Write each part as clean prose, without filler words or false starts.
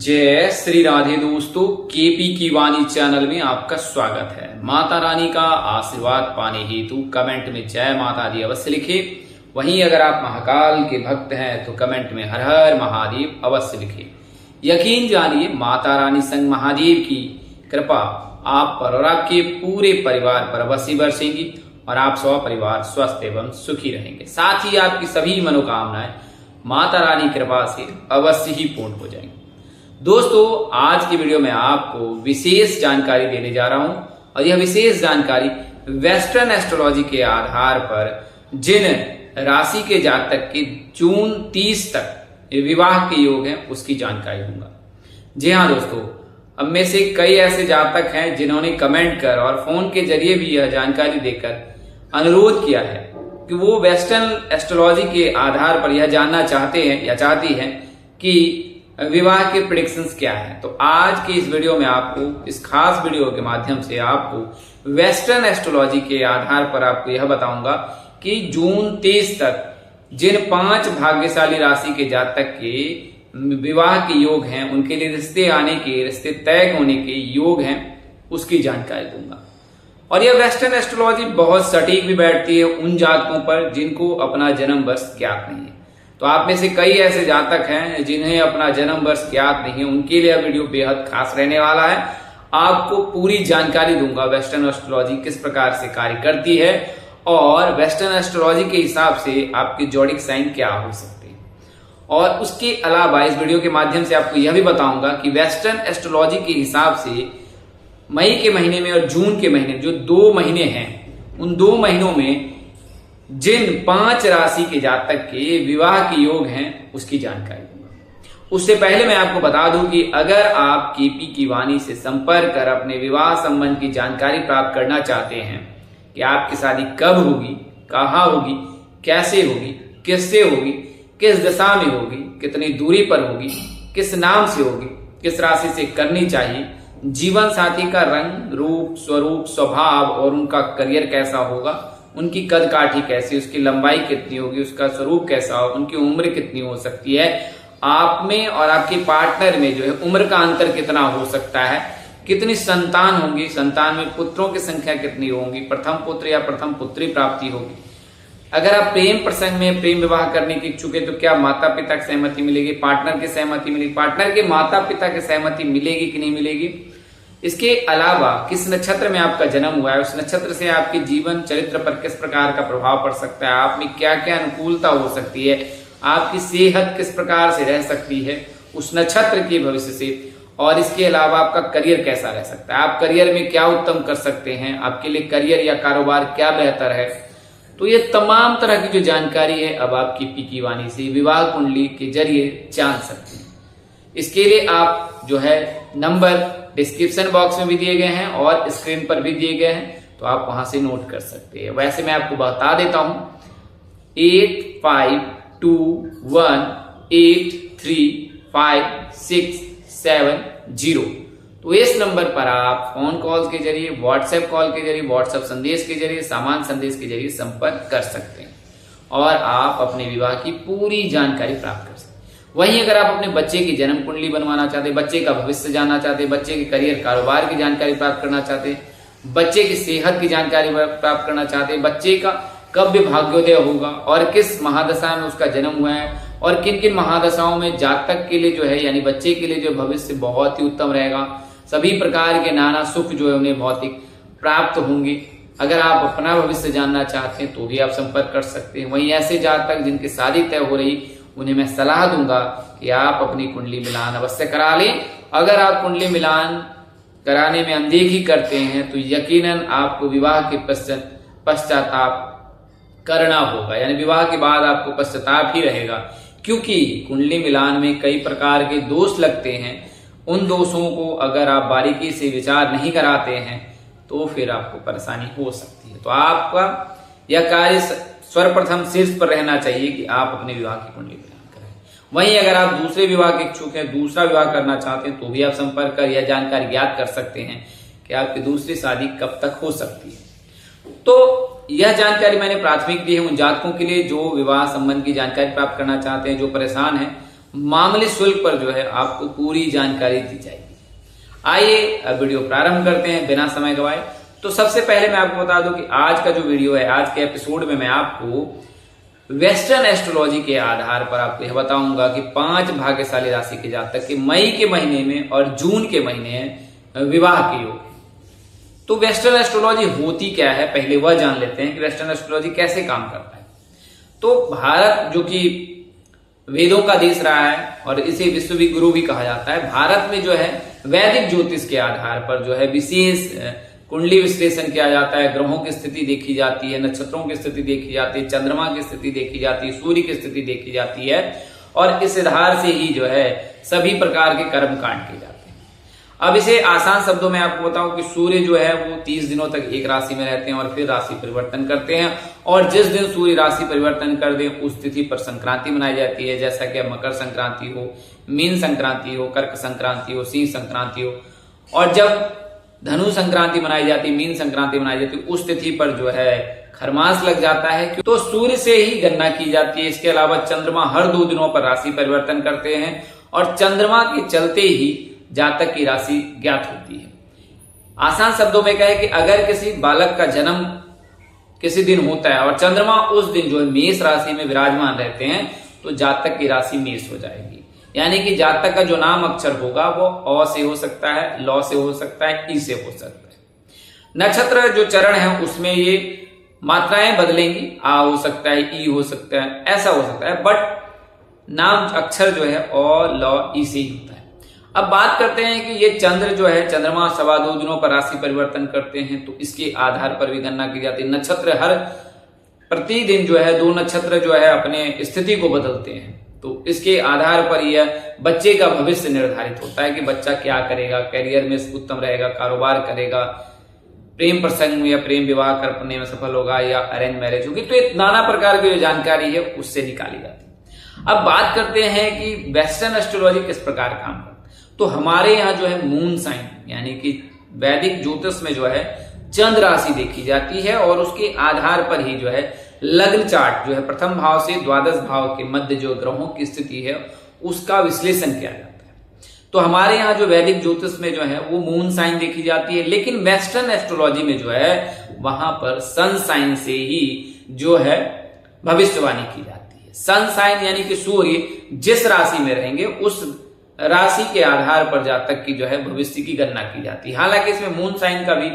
जय श्री राधे दोस्तों, केपी की वाणी चैनल में आपका स्वागत है। माता रानी का आशीर्वाद पाने हेतु कमेंट में जय माता दी अवश्य लिखे। वहीं अगर आप महाकाल के भक्त हैं तो कमेंट में हर हर महादेव अवश्य लिखे। यकीन जानिए माता रानी संग महादेव की कृपा आप पर और आपके पूरे परिवार पर अवश्य बरसेंगी और आप सब परिवार स्वस्थ एवं सुखी रहेंगे। साथ ही आपकी सभी मनोकामनाएं माता रानी कृपा से अवश्य ही पूर्ण हो जाएंगी। दोस्तों, आज की वीडियो में आपको विशेष जानकारी देने जा रहा हूं और यह विशेष जानकारी वेस्टर्न एस्ट्रोलॉजी के आधार पर जिन राशि के जातक के जून 30 तक विवाह के योग हैं उसकी जानकारी दूंगा। जी हाँ दोस्तों, अब में से कई ऐसे जातक हैं जिन्होंने कमेंट कर और फोन के जरिए भी यह जानकारी देकर अनुरोध किया है कि वो वेस्टर्न एस्ट्रोलॉजी के आधार पर यह जानना चाहते हैं या चाहती हैं कि विवाह के प्रेडिक्शंस क्या है। तो आज के इस वीडियो में आपको, इस खास वीडियो के माध्यम से आपको वेस्टर्न एस्ट्रोलॉजी के आधार पर आपको यह बताऊंगा कि जून 30 तक जिन 5 भाग्यशाली राशि के जातक के विवाह के योग हैं, उनके लिए रिश्ते आने के, रिश्ते तय होने के योग हैं, उसकी जानकारी दूंगा। और यह वेस्टर्न एस्ट्रोलॉजी बहुत सटीक भी बैठती है उन जातकों पर जिनको अपना जन्म वर्ष ज्ञात नहीं है। तो आप में से कई ऐसे जातक हैं जिन्हें अपना जन्म वर्ष ज्ञात नहीं है, उनके लिए वीडियो बेहद खास रहने वाला है। आपको पूरी जानकारी दूंगा वेस्टर्न एस्ट्रोलॉजी किस प्रकार से कार्य करती है और वेस्टर्न एस्ट्रोलॉजी के हिसाब से आपके जोडिक साइन क्या हो सकते हैं। और उसके अलावा इस वीडियो के माध्यम से आपको यह भी बताऊंगा कि वेस्टर्न एस्ट्रोलॉजी के हिसाब से मई के महीने में और जून के महीने, जो 2 महीने हैं, उन 2 महीनों में जिन 5 राशि के जातक के विवाह के योग हैं उसकी जानकारी दूंगा। उससे पहले मैं आपको बता दूं कि अगर आप केपी की वाणी से संपर्क कर अपने विवाह संबंध की जानकारी प्राप्त करना चाहते हैं कि आपकी शादी कब होगी, कहाँ होगी, कैसे होगी, किससे होगी, किस दिशा में होगी, कितनी दूरी पर होगी, किस नाम से होगी, किस राशि से करनी चाहिए, जीवन साथी का रंग, रूप, स्वरूप, स्वभाव और उनका करियर कैसा होगा, उनकी कद काठी कैसी, उसकी लंबाई कितनी होगी, उसका स्वरूप कैसा हो, उनकी उम्र कितनी हो सकती है, आप में और आपके पार्टनर में जो है उम्र का अंतर कितना हो सकता है, कितनी संतान होंगी, संतान में पुत्रों की संख्या कितनी होगी, प्रथम पुत्र या प्रथम पुत्री प्राप्ति होगी। अगर आप प्रेम प्रसंग में प्रेम विवाह करने के इच्छुक है तो क्या माता पिता की सहमति मिलेगी, पार्टनर की सहमति मिलेगी, पार्टनर के माता पिता की सहमति मिलेगी कि नहीं मिलेगी। इसके अलावा किस नक्षत्र में आपका जन्म हुआ है, उस नक्षत्र से आपके जीवन चरित्र पर किस प्रकार का प्रभाव पड़ सकता है, आप में क्या क्या अनुकूलता हो सकती है, आपकी सेहत किस प्रकार से रह सकती है उस नक्षत्र के भविष्य से। और इसके अलावा आपका करियर कैसा रह सकता है, आप करियर में क्या उत्तम कर सकते हैं, आपके लिए करियर या कारोबार क्या बेहतर है। तो ये तमाम तरह की जो जानकारी है अब आप केपी की वाणी से विवाह कुंडली के जरिए जान सकते हैं। इसके लिए आप जो है नंबर डिस्क्रिप्शन बॉक्स में भी दिए गए हैं और स्क्रीन पर भी दिए गए हैं, तो आप वहां से नोट कर सकते हैं। वैसे मैं आपको बता देता हूं 8521835670। तो इस नंबर पर आप फोन कॉल के जरिए, व्हाट्सएप कॉल के जरिए, व्हाट्सएप संदेश के जरिए, सामान्य संदेश के जरिए संपर्क कर सकते हैं और आप अपने विवाह की पूरी जानकारी प्राप्त कर सकते हैं। वहीं अगर आप अपने बच्चे की जन्म कुंडली बनवाना चाहते हैं, बच्चे का भविष्य जानना चाहते हैं, बच्चे के करियर कारोबार की जानकारी प्राप्त करना चाहते हैं, बच्चे की सेहत की जानकारी प्राप्त करना चाहते हैं, बच्चे का कब भाग्योदय होगा और किस महादशा में उसका जन्म हुआ है और किन किन महादशाओं में जातक के लिए जो है, यानी बच्चे के लिए जो भविष्य बहुत ही उत्तम रहेगा, सभी प्रकार के नाना सुख जो है उन्हें भौतिक प्राप्त होंगे। अगर आप अपना भविष्य जानना चाहते हैं तो भी आप संपर्क कर सकते हैं। वहीं ऐसे जातक जिनकी शादी तय हो रही, उन्हें मैं सलाह दूंगा कि आप अपनी कुंडली मिलान अवश्य करा लें। अगर आप कुंडली मिलान कराने में अनदेखी करते हैं तो यकीनन आपको विवाह के पश्चाताप करना होगा, यानी विवाह के बाद आपको पश्चाताप ही रहेगा, क्योंकि कुंडली मिलान में कई प्रकार के दोष लगते हैं। उन दोषों को अगर आप बारीकी से विचार नहीं कराते हैं तो फिर आपको परेशानी हो सकती है। तो आपका यह कार्य सर्वप्रथम शीर्ष पर रहना चाहिए कि आप अपने विवाह की कुंडली मिलान करें। वहीं अगर आप दूसरे विवाह के इच्छुक हैं, दूसरा विवाह करना चाहते हैं तो भी आप संपर्क कर यह जानकारी ज्ञात कर सकते हैं कि आपकी दूसरी शादी कब तक हो सकती है। तो यह जानकारी मैंने प्राथमिक दी है उन जातकों के लिए जो विवाह संबंध की जानकारी प्राप्त करना चाहते हैं, जो परेशान हैं। मामूली शुल्क पर जो है आपको पूरी जानकारी दी जाएगी। आइए अब वीडियो प्रारंभ करते हैं बिना समय गवाए। तो सबसे पहले मैं आपको बता दूं कि आज का जो वीडियो है, आज के एपिसोड में मैं आपको वेस्टर्न एस्ट्रोलॉजी के आधार पर आपको यह बताऊंगा कि 5 भाग्यशाली राशि के जातक के मई के महीने में और जून के महीने विवाह के योग। तो वेस्टर्न एस्ट्रोलॉजी होती क्या है, पहले वह जान लेते हैं कि वेस्टर्न एस्ट्रोलॉजी कैसे काम करता है। तो भारत जो कि वेदों का देश रहा है और इसे विश्व गुरु भी कहा जाता है, भारत में जो है वैदिक ज्योतिष के आधार पर जो है विशेष कुंडली विश्लेषण किया जाता है। ग्रहों की स्थिति देखी जाती है, नक्षत्रों की स्थिति देखी जाती है, चंद्रमा की स्थिति देखी जाती है, सूर्य की स्थिति देखी जाती है और इस आधार से ही जो है सभी प्रकार के कर्म कांड किए जाते हैं। अब इसे आसान शब्दों में आपको बताऊं कि सूर्य जो है वो 30 दिनों तक एक राशि में रहते हैं और फिर राशि परिवर्तन करते हैं, और जिस दिन सूर्य राशि परिवर्तन कर दे उस तिथि पर संक्रांति मनाई जाती है, जैसा कि मकर संक्रांति हो, मीन संक्रांति हो, कर्क संक्रांति हो, सिंह संक्रांति हो। और जब धनु संक्रांति मनाई जाती है, मीन संक्रांति मनाई जाती है, उस तिथि पर जो है खरमास लग जाता है। तो सूर्य से ही गणना की जाती है। इसके अलावा चंद्रमा हर 2 दिनों पर राशि परिवर्तन करते हैं और चंद्रमा के चलते ही जातक की राशि ज्ञात होती है। आसान शब्दों में कहे कि अगर किसी बालक का जन्म किसी दिन होता है और चंद्रमा उस दिन जो है मेष राशि में विराजमान रहते हैं तो जातक की राशि मेष हो जाएगी। यानी कि जातक का जो नाम अक्षर होगा वो अ से हो सकता है, ल से हो सकता है, ई से हो सकता है। नक्षत्र जो चरण है उसमें ये मात्राएं बदलेंगी, आ हो सकता है, ई हो सकता है, ऐसा हो सकता है, बट नाम अक्षर जो है अ, ल, ई से ही होता है। अब बात करते हैं कि ये चंद्र जो है, चंद्रमा 2.25 दिनों पर राशि परिवर्तन करते हैं, तो इसके आधार पर भी गणना की जाती है। नक्षत्र हर प्रतिदिन जो है 2 नक्षत्र जो है अपने स्थिति को बदलते हैं, तो इसके आधार पर यह बच्चे का भविष्य निर्धारित होता है कि बच्चा क्या करेगा, करियर में उत्तम रहेगा, कारोबार करेगा, प्रेम प्रसंग में या प्रेम विवाह करने में सफल होगा या अरेंज मैरिज होगी। तो ये नाना प्रकार की जो जानकारी है उससे निकाली जाती है। अब बात करते हैं कि वेस्टर्न एस्ट्रोलॉजी किस प्रकार काम करता है। तो हमारे यहाँ जो है मून साइन यानी कि वैदिक ज्योतिष में जो है चंद्र राशि देखी जाती है और उसके आधार पर ही जो है लग्न चार्ट जो है प्रथम भाव से द्वादश भाव के मध्य जो ग्रहों की स्थिति है उसका विश्लेषण किया जाता है। तो हमारे यहाँ जो वैदिक ज्योतिष में जो है वो मून साइन देखी जाती है, लेकिन वेस्टर्न एस्ट्रोलॉजी में जो है वहां पर सन साइन से ही जो है भविष्यवाणी की जाती है। सन साइन यानी कि सूर्य जिस राशि में रहेंगे उस राशि के आधार पर जातक की जो है भविष्य की गणना की जाती है। हालांकि इसमें मून साइन का भी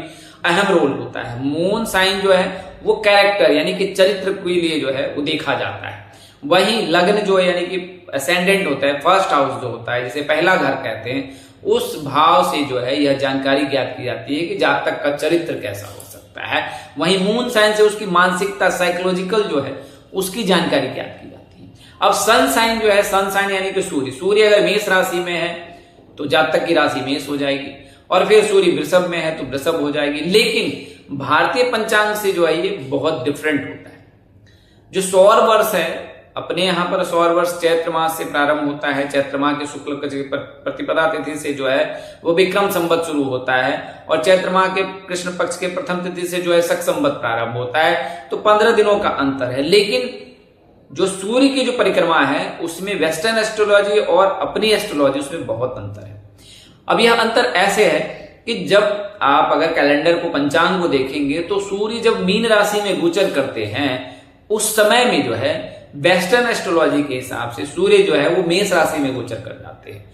अहम रोल होता है। मून साइन जो है वो कैरेक्टर यानी कि चरित्र के लिए जो है वो देखा जाता है। वहीं लग्न जो है यानी कि असेंडेंट होता है, फर्स्ट हाउस जो होता है जिसे पहला घर कहते हैं, उस भाव से जो है यह जानकारी ज्ञात की जाती है कि जातक का चरित्र कैसा हो सकता है। वहीं मून साइन से उसकी मानसिकता, साइकोलॉजिकल जो है उसकी जानकारी ज्ञात की जाती है। अब सन साइन जो है, सन साइन यानी कि सूर्य अगर मेष राशि में है तो जातक की राशि मेष हो जाएगी, और फिर सूर्य वृषभ में है तो वृषभ हो जाएगी। लेकिन भारतीय पंचांग से जो है ये बहुत डिफरेंट होता है। जो सौर वर्ष है अपने यहाँ पर सौर वर्ष चैत्र मास से प्रारंभ होता है। चैत्र माह के शुक्ल प्रतिपदा तिथि से जो है वो विक्रम संवत शुरू होता है और चैत्र माह के कृष्ण पक्ष के प्रथम तिथि से जो है शक संवत प्रारंभ होता है। तो 15 दिनों का अंतर है। लेकिन जो सूर्य की जो परिक्रमा है उसमें वेस्टर्न एस्ट्रोलॉजी और अपनी एस्ट्रोलॉजी उसमें बहुत अंतर है। अब यह अंतर ऐसे है कि जब आप अगर कैलेंडर को, पंचांग को देखेंगे तो सूर्य जब मीन राशि में गोचर करते हैं उस समय में जो है वेस्टर्न एस्ट्रोलॉजी के हिसाब से सूर्य जो है वो मेष राशि में गोचर कर जाते हैं,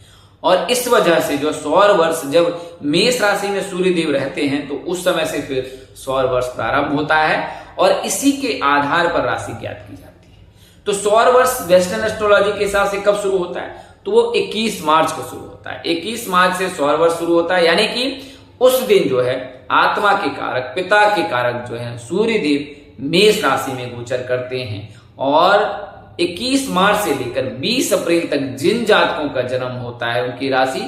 और इस वजह से जो सौर वर्ष जब मेष राशि में सूर्य देव रहते हैं तो उस समय से फिर सौर वर्ष प्रारंभ होता है और इसी के आधार पर राशि ज्ञात की जाती है। तो सौर वर्ष वेस्टर्न एस्ट्रोलॉजी के हिसाब से कब शुरू होता है तो वो 21 मार्च को शुरू होता है। 21 मार्च से सौर वर्ष शुरू होता है, यानी कि उस दिन जो है आत्मा के कारक, पिता के कारक जो है सूर्य देव मेष राशि में गोचर करते हैं। और 21 मार्च से लेकर 20 अप्रैल तक जिन जातकों का जन्म होता है उनकी राशि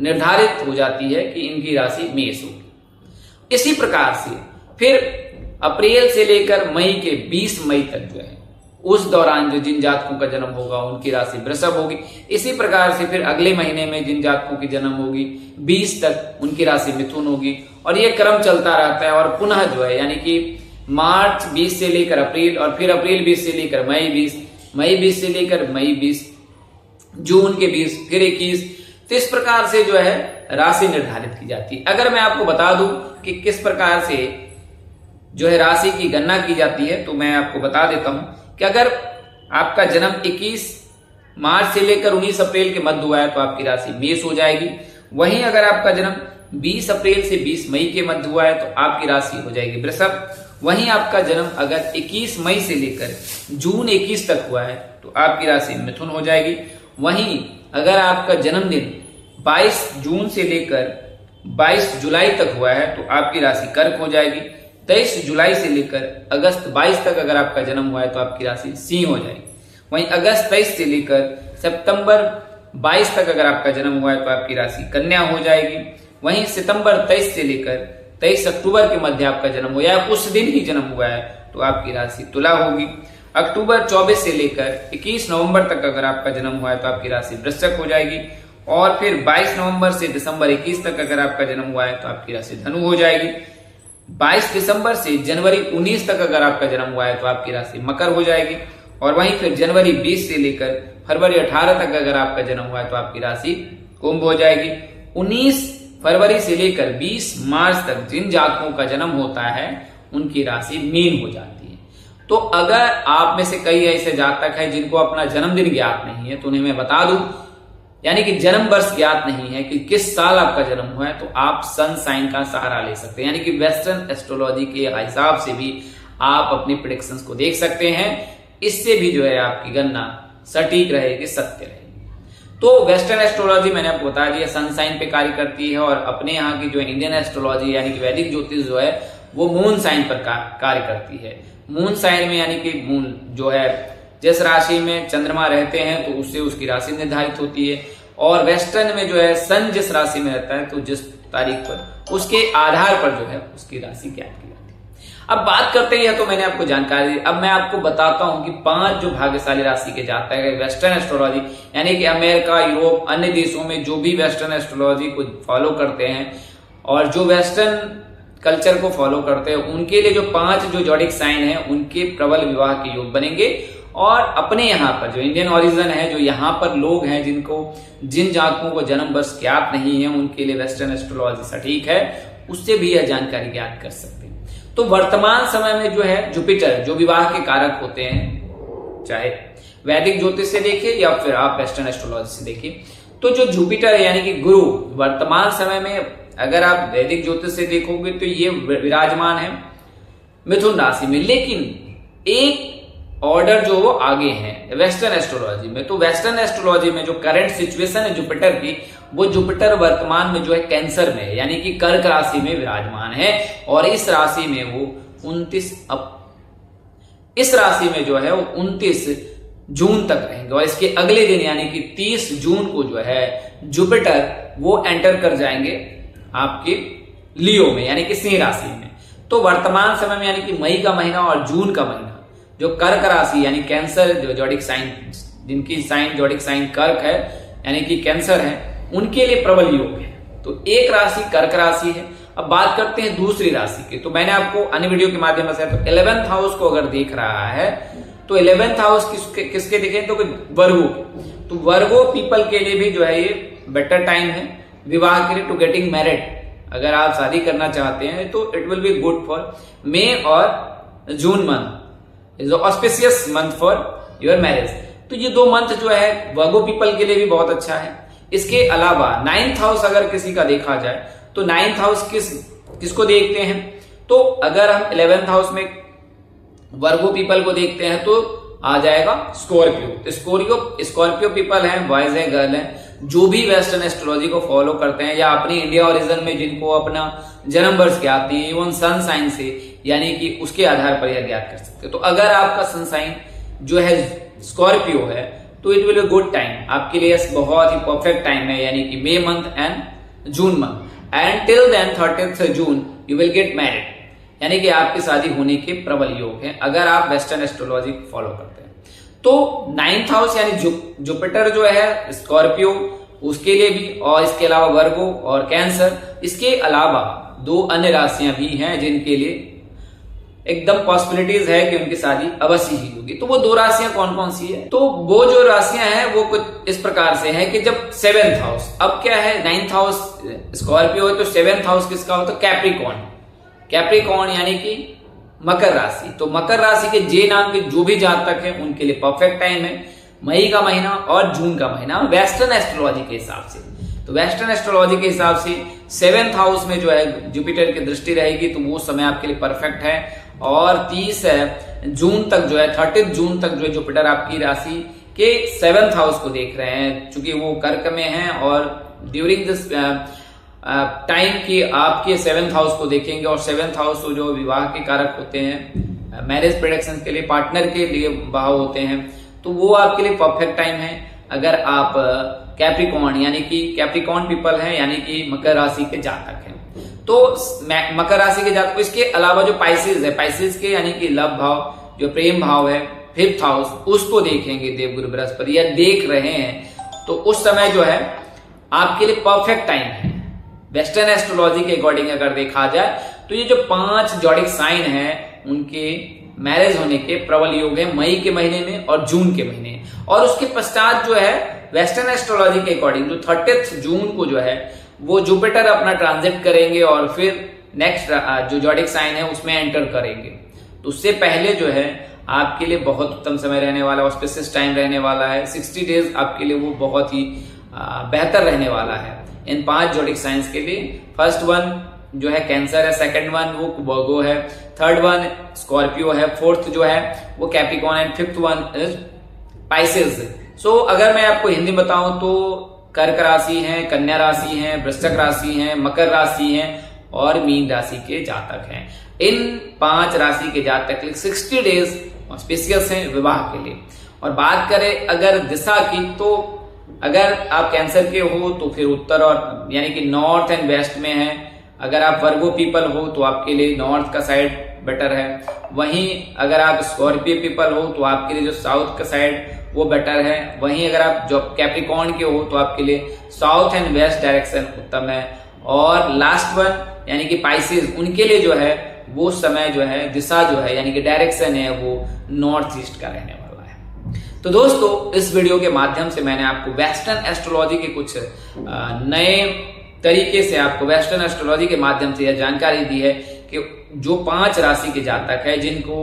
निर्धारित हो जाती है कि इनकी राशि मेष होगी। इसी प्रकार से फिर अप्रैल से लेकर मई के 20 मई तक जो है उस दौरान जो जिन जातकों का जन्म होगा उनकी राशि वृषभ होगी। इसी प्रकार से फिर अगले महीने में जिन जातकों की जन्म होगी 20 तक उनकी राशि मिथुन होगी, और ये क्रम चलता रहता है। और पुनः जो है यानी कि मार्च 20 से लेकर अप्रैल, और फिर अप्रैल 20 से लेकर मई 20, मई 20 से लेकर मई 20, जून के 20, फिर 21। तो इस प्रकार से जो है राशि निर्धारित की जाती है। अगर मैं आपको बता दूं कि किस प्रकार से जो है राशि की गणना की जाती है, तो मैं आपको बता देता हूं कि अगर आपका जन्म 21 मार्च से लेकर 19 अप्रैल के मध्य हुआ है तो आपकी राशि मेष हो जाएगी। वहीं अगर आपका जन्म 20 अप्रैल से 20 मई के मध्य हुआ है तो आपकी राशि हो जाएगी वृषभ। वहीं आपका जन्म अगर 21 मई से लेकर जून 21 तक हुआ है तो आपकी राशि मिथुन हो जाएगी। वहीं अगर आपका जन्मदिन 22 जून से लेकर 22 जुलाई तक हुआ है तो आपकी राशि कर्क हो जाएगी। 23 जुलाई से लेकर अगस्त 22 तक अगर आपका जन्म हुआ है तो आपकी राशि सिंह हो जाएगी। वहीं अगस्त 23 से लेकर सितंबर 22 तक अगर आपका जन्म हुआ है तो आपकी राशि कन्या हो जाएगी। वहीं सितंबर 23 से लेकर 23 अक्टूबर के मध्य आपका जन्म हुआ है, उस दिन ही जन्म हुआ है तो आपकी राशि तुला होगी। अक्टूबर 24 से लेकर 21 नवंबर तक अगर आपका जन्म हुआ है तो आपकी राशि वृश्चिक हो जाएगी। और फिर 22 नवंबर से दिसंबर 21 तक अगर आपका जन्म हुआ है तो आपकी राशि धनु हो जाएगी। 22 दिसंबर से जनवरी 19 तक अगर आपका जन्म हुआ है तो आपकी राशि मकर हो जाएगी। और वहीं फिर जनवरी 20 से लेकर फरवरी 18 तक अगर आपका जन्म हुआ है तो आपकी राशि कुंभ हो जाएगी। 19 फरवरी से लेकर 20 मार्च तक जिन जातकों का जन्म होता है उनकी राशि मीन हो जाती है। तो अगर आप में से कई ऐसे जातक हैं जिनको अपना जन्मदिन ज्ञात नहीं है तो उन्हें मैं बता दूं, यानी कि जन्म वर्ष ज्ञात नहीं है कि किस साल आपका जन्म हुआ है, तो आप सन साइन का सहारा ले सकते हैं। यानी कि वेस्टर्न एस्ट्रोलॉजी के हिसाब से भी आप अपनी प्रेडिक्शंस को देख सकते हैं। इससे भी जो है आपकी गणना सटीक रहेगी, सत्य रहेगी। तो वेस्टर्न एस्ट्रोलॉजी मैंने आपको बता दिया सन साइन पे कार्य करती है, और अपने यहाँ की जो इंडियन एस्ट्रोलॉजी यानी कि वैदिक ज्योतिष जो है वो मून साइन पर कार्य करती है। मून साइन में यानी कि मून जो है जिस राशि में चंद्रमा रहते हैं तो उससे उसकी राशि निर्धारित होती है। और वेस्टर्न में जो है सन जिस राशि में रहता है तो जिस तारीख पर उसके आधार पर जो है उसकी राशि ज्ञात की जाती है। अब बात करते हैं, तो मैंने आपको जानकारी दी, अब मैं आपको बताता हूं कि 5 जो भाग्यशाली राशि के जातक है वेस्टर्न एस्ट्रोलॉजी यानी कि अमेरिका, यूरोप, अन्य देशों में जो भी वेस्टर्न एस्ट्रोलॉजी को फॉलो करते हैं और जो वेस्टर्न कल्चर को फॉलो करते हैं उनके लिए जो 5 जो जॉडिक साइन है उनके प्रबल विवाह के योग बनेंगे। और अपने यहाँ पर जो इंडियन ओरिजिन है, जो यहाँ पर लोग हैं जिन जातकों को जन्म वर्ष ज्ञात नहीं है उनके लिए वेस्टर्न एस्ट्रोलॉजी सटीक है, उससे भी यह जानकारी ज्ञात कर सकते हैं। तो वर्तमान समय में जो है जुपिटर जो विवाह के कारक होते हैं, चाहे वैदिक ज्योतिष से देखिए या फिर आप वेस्टर्न एस्ट्रोलॉजी से देखिए, तो जो जुपिटर यानी कि गुरु वर्तमान समय में अगर आप वैदिक ज्योतिष से देखोगे तो ये विराजमान है मिथुन राशि में। लेकिन एक ऑर्डर जो वो आगे है वेस्टर्न एस्ट्रोलॉजी में, तो वेस्टर्न एस्ट्रोलॉजी में जो करंट सिचुएशन है जुपिटर की, वो जुपिटर वर्तमान में जो है कैंसर में यानी कि कर्क राशि में विराजमान है। और इस राशि में वो 29 जून तक रहेंगे। और इसके अगले दिन यानी कि 30 जून को जो है जुपिटर वो एंटर कर जाएंगे आपके लियो में यानी कि सिंह राशि में। तो वर्तमान समय में यानी कि मई का महीना और जून का महीना जो कर्क राशि यानी कैंसर जो जॉडिक साइन, जिनकी साइन जॉडिक साइन कर्क है यानी कि कैंसर है, उनके लिए प्रबल योग है। तो एक राशि कर्क राशि है। अब बात करते हैं दूसरी राशि की। तो मैंने आपको अन्य वीडियो के माध्यम से तो 11th हाउस को अगर देख रहा है तो 11th हाउस किसके देखें तो वर्गो के। तो वर्गो पीपल के लिए भी जो है ये बेटर टाइम है विवाह के लिए, टू गेटिंग मैरिड। अगर आप शादी करना चाहते हैं तो it will be good for May और June month is auspicious month for your marriage. तो ये 2 मंथ जो है वर्गो पीपल के लिए भी बहुत अच्छा है। इसके अलावा 9th हाउस अगर किसी का देखा जाए तो 9th हाउस किसको देखते हैं, तो अगर हम 11th हाउस में वर्गो पीपल को देखते हैं तो आ जाएगा स्कॉर्पियो। स्कॉर्पियो पीपल हैं, बॉयज हैं, गर्ल हैं, जो भी वेस्टर्न एस्ट्रोलॉजी को फॉलो करते हैं या अपनी इंडिया ओरिजिन में जिनको अपना जन्म वर्ष ज्ञात नहीं है, इवन सन साइन से यानी कि उसके आधार पर यह ज्ञात कर सकते हैं। तो अगर आपका सन साइन जो है स्कॉर्पियो है तो it will be good time आपके लिए, बहुत ही परफेक्ट टाइम है यानी कि May month and June month. And till then 30th June you will get married, यानी कि आपकी शादी होने के प्रबल योग है अगर आप वेस्टर्न एस्ट्रोलॉजी फॉलो करते हैं। तो 9th हाउस यानी जुपिटर जो है स्कॉर्पियो उसके लिए भी, और इसके अलावा वर्गो और कैंसर, इसके अलावा 2 अन्य राशियां भी हैं जिनके लिए एकदम पॉसिबिलिटीज है कि उनकी शादी अवश्य ही होगी। तो वो 2 राशियां कौन कौन सी है? तो वो जो राशियां हैं वो कुछ इस प्रकार से है कि जब 7th हाउस, अब क्या है 9th हाउस स्कॉर्पियो है तो 7th हाउस किसका हो? तो कैप्रिकॉर्न। कैप्रिकॉर्न यानी कि मकर राशि। तो मकर राशि के जे नाम के जो भी जातक है उनके लिए परफेक्ट टाइम है मई का महीना और जून का महीना वेस्टर्न एस्ट्रोलॉजी के हिसाब से। तो वेस्टर्न एस्ट्रोलॉजी के हिसाब से 7th हाउस में जो है जुपिटर की दृष्टि रहेगी तो वो समय आपके लिए परफेक्ट है। और 30 जून तक जो है 30 जून तक जो है जुपिटर आपकी राशि के 7th हाउस को देख रहे हैं, चूंकि वो कर्क में है और ड्यूरिंग दिस टाइम की आपके 7th हाउस को देखेंगे। और 7th हाउस जो विवाह के कारक होते हैं, मैरिज प्रेडिक्शन के लिए, पार्टनर के लिए भाव होते हैं, तो वो आपके लिए परफेक्ट टाइम है अगर आप कैप्रिकॉर्न यानी कि कैप्रिकॉर्न पीपल हैं, यानी कि मकर राशि के जातक हैं। तो मकर राशि के जातक, इसके अलावा जो पाइसेस है, पाइसेस के यानी कि लव भाव, जो प्रेम भाव है 5th हाउस, उसको देखेंगे देवगुरु बृहस्पति या देख रहे हैं, तो उस समय जो है आपके लिए परफेक्ट टाइम है। वेस्टर्न एस्ट्रोलॉजी के अकॉर्डिंग अगर देखा जाए तो ये जो 5 जॉडिक साइन है उनके मैरिज होने के प्रबल योग है मई के महीने में और जून के महीने। और उसके पश्चात जो है वेस्टर्न एस्ट्रोलॉजी के अकॉर्डिंग जो 30 जून को जो है वो जुपिटर अपना ट्रांजिट करेंगे और फिर नेक्स्ट जो जॉडिक साइन है उसमें एंटर करेंगे। तो उससे पहले जो है आपके लिए बहुत उत्तम समय रहने वाला है, ऑस्पिशियस टाइम रहने वाला है। 60 डेज आपके लिए वो बहुत ही बेहतर रहने वाला है इन 5 जॉडिक साइंस के लिए। फर्स्ट वन जो है कैंसर है, सेकंड वन वो वर्गो है, थर्ड वन स्कॉर्पियो है, फोर्थ जो है वो Capricorn and fifth one Pisces. So अगर मैं आपको हिंदी बताऊं तो कर्क राशि है, कन्या राशि है, वृश्चिक राशि है, मकर राशि है और मीन राशि के जातक हैं। इन 5 राशि के जातक के लिए 60 डेज ऑस्पिशियस हैं विवाह के लिए। और बात करें अगर दिशा की, तो अगर आप कैंसर के हो तो फिर उत्तर और यानी कि नॉर्थ एंड वेस्ट में है। अगर आप वर्गो पीपल हो तो आपके लिए नॉर्थ का साइड बेटर है। वहीं अगर आप स्कॉर्पियो पीपल हो तो आपके लिए जो साउथ का साइड वो बेटर है। वहीं अगर आप जो कैप्रिकॉर्न के हो तो आपके लिए साउथ एंड वेस्ट डायरेक्शन उत्तम है। और लास्ट वन यानी कि पाइसेस, उनके लिए जो है वो समय जो है दिशा जो है यानी कि डायरेक्शन है वो नॉर्थ ईस्ट का रहने वाला है। तो दोस्तों इस वीडियो के माध्यम से मैंने आपको वेस्टर्न एस्ट्रोलॉजी के कुछ नए तरीके से आपको वेस्टर्न एस्ट्रोलॉजी के माध्यम से यह जानकारी दी है कि जो 5 राशि के जातक है जिनको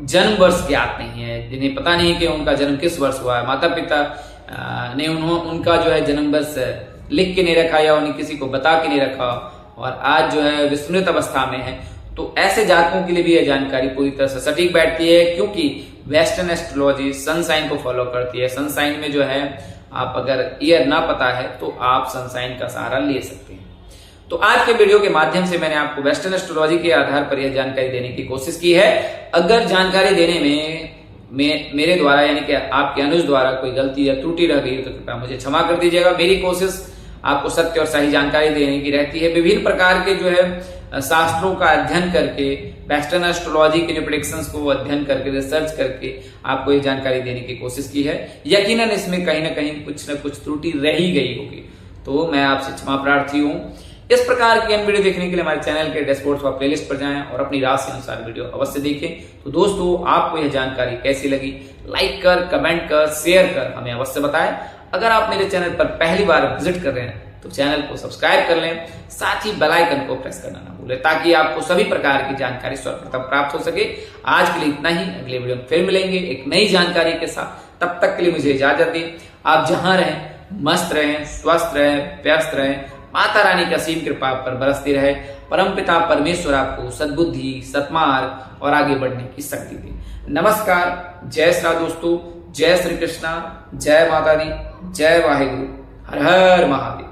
जन्म वर्ष ज्ञात नहीं है, जिन्हें पता नहीं कि उनका जन्म किस वर्ष हुआ है, माता पिता ने उनका जो है जन्म वर्ष लिख के नहीं रखा या उन्हें किसी को बता के नहीं रखा और आज जो है विस्मृत अवस्था में है, तो ऐसे जातकों के लिए भी यह जानकारी पूरी तरह से सटीक बैठती है, क्योंकि वेस्टर्न एस्ट्रोलॉजी सन साइन को फॉलो करती है। सन साइन में जो है आप अगर ईयर ना पता है तो आप सनसाइन का सहारा ले सकते हैं। तो आज के वीडियो के माध्यम से मैंने आपको वेस्टर्न एस्ट्रोलॉजी के आधार पर यह जानकारी देने की कोशिश की है। अगर जानकारी देने में मेरे द्वारा यानी कि आपके अनुज द्वारा कोई गलती या त्रुटि रह गई तो कृपया मुझे क्षमा कर दीजिएगा। मेरी कोशिश आपको सत्य और सही जानकारी देने की रहती है। विभिन्न प्रकार के जो है शास्त्रों का अध्ययन करके, वेस्टर्न एस्ट्रोलॉजी के जो प्रेडिक्शंस को अध्ययन करके, रिसर्च करके आपको ये जानकारी देने की कोशिश की है। यकीनन इसमें कहीं ना कहीं कुछ न कुछ त्रुटि रह ही गई होगी, तो मैं आपसे क्षमा प्रार्थी हूँ। इस प्रकार की अन्य वीडियो देखने के लिए हमारे चैनल के डैशबोर्ड पर प्लेलिस्ट पर जाएं और अपनी राशि अनुसार वीडियो अवश्य देखें। तो दोस्तों आपको यह जानकारी कैसी लगी, लाइक कर, कमेंट कर, शेयर कर हमें अवश्य बताएं। अगर आप मेरे चैनल पर पहली बार विजिट कर रहे हैं तो चैनल को सब्सक्राइब कर लें, साथ ही बेल आइकन को प्रेस करना ना भूलें, ताकि आपको सभी प्रकार की जानकारी सर्वप्रथम प्राप्त हो सके। आज के लिए इतना ही, अगले वीडियो में फिर मिलेंगे एक नई जानकारी के साथ। तब तक के लिए मुझे इजाजत दें। आप जहां रहें मस्त रहें, स्वस्थ रहें, व्यस्त रहें। माता रानी की असीम कृपा पर बरसती रहे। परमपिता परमेश्वर आपको सद्बुद्धि, सत्मार्ग और आगे बढ़ने की शक्ति दे। नमस्कार, जय श्री राम दोस्तों, जय श्री कृष्णा, जय माता दी, जय वाहिगुरु, हर हर महादेव।